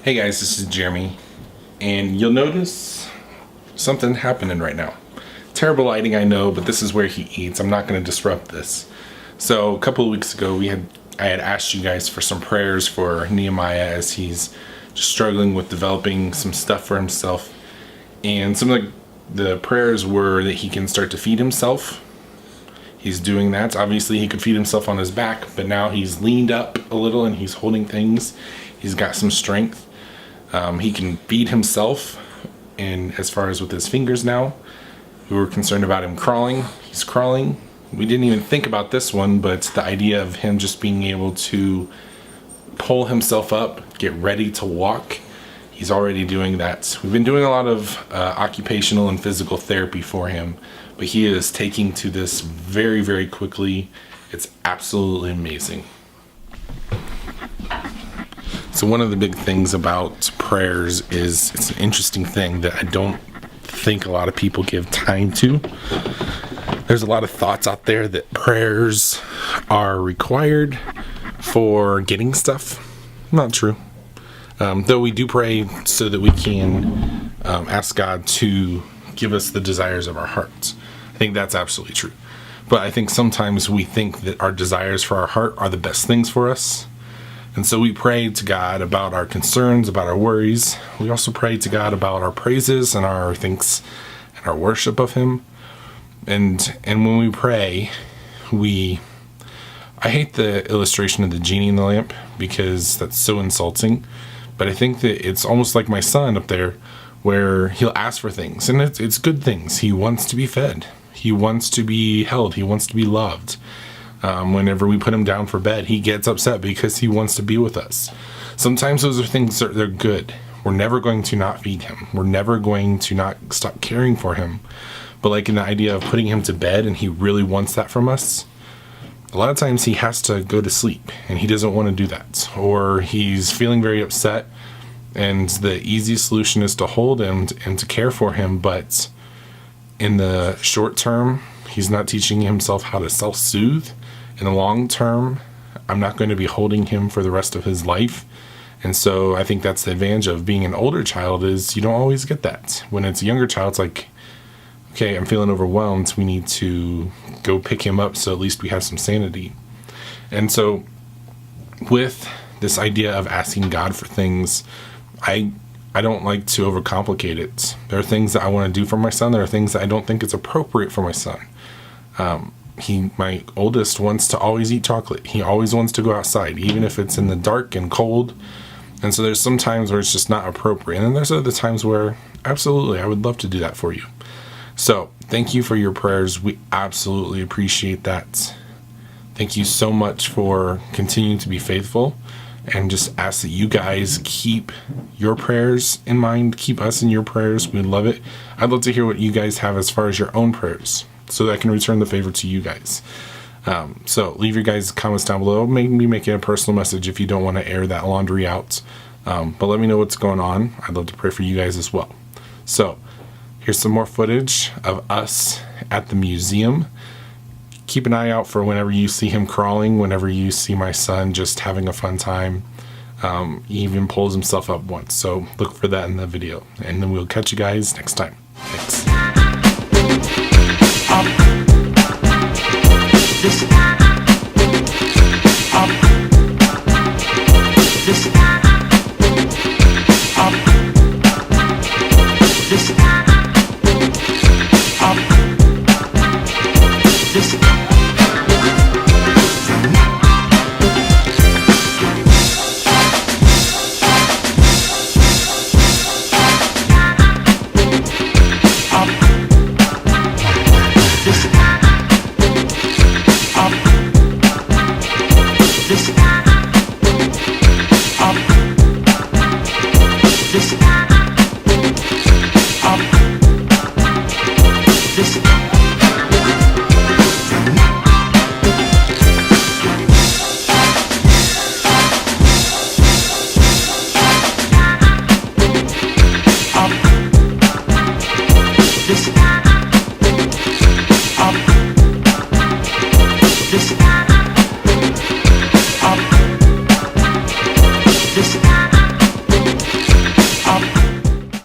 Hey guys, this is Jeremy, and you'll notice something happening right now. Terrible lighting, I know, but this is where he eats. I'm not going to disrupt this. So a couple of weeks ago, I had asked you guys for some prayers for Nehemiah as he's just struggling with developing some stuff for himself. And some of the prayers were that he can start to feed himself. He's doing that. Obviously, he could feed himself on his back, but now he's leaned up a little and he's holding things. He's got some strength. He can feed himself, and as far as with his fingers now, we were concerned about him crawling. He's crawling. We didn't even think about this one, but the idea of him just being able to pull himself up, get ready to walk, he's already doing that. We've been doing a lot of occupational and physical therapy for him, but he is taking to this very, very quickly. It's absolutely amazing. So one of the big things about prayers is it's an interesting thing that I don't think a lot of people give time to. There's a lot of thoughts out there that prayers are required for getting stuff. Not true. Though we do pray so that we can ask God to give us the desires of our hearts. I think that's absolutely true. But I think sometimes we think that our desires for our heart are the best things for us. And so we pray to God about our concerns, about our worries. We also pray to God about our praises and our thanks and our worship of Him. And when we pray, I hate the illustration of the genie in the lamp because that's so insulting. But I think that it's almost like my son up there where he'll ask for things. And it's good things. He wants to be fed. He wants to be held. He wants to be loved. Whenever we put him down for bed, he gets upset because he wants to be with us. Sometimes those are things that they're good. We're never going to not feed him. We're never going to not stop caring for him. But like in the idea of putting him to bed and he really wants that from us, a lot of times he has to go to sleep and he doesn't want to do that. Or he's feeling very upset and the easiest solution is to hold him and to care for him. But in the short term, he's not teaching himself how to self-soothe. In the long term, I'm not going to be holding him for the rest of his life. And so I think that's the advantage of being an older child is you don't always get that. When it's a younger child, it's like, okay, I'm feeling overwhelmed. We need to go pick him up so at least we have some sanity. And so with this idea of asking God for things, I don't like to overcomplicate it. There are things that I want to do for my son. There are things that I don't think it's appropriate for my son. My oldest wants to always eat chocolate. He always wants to go outside, even if it's in the dark and cold. And so there's some times where it's just not appropriate. And then there's other times where, absolutely, I would love to do that for you. So thank you for your prayers. We absolutely appreciate that. Thank you so much for continuing to be faithful. And just ask that you guys keep your prayers in mind. Keep us in your prayers. We'd love it. I'd love to hear what you guys have as far as your own prayers, so that I can return the favor to you guys. So leave your guys' comments down below. Maybe make it a personal message if you don't want to air that laundry out. But let me know what's going on. I'd love to pray for you guys as well. So here's some more footage of us at the museum. Keep an eye out for whenever you see him crawling, whenever you see my son just having a fun time. He even pulls himself up once. So look for that in the video. And then we'll catch you guys next time. Thanks. This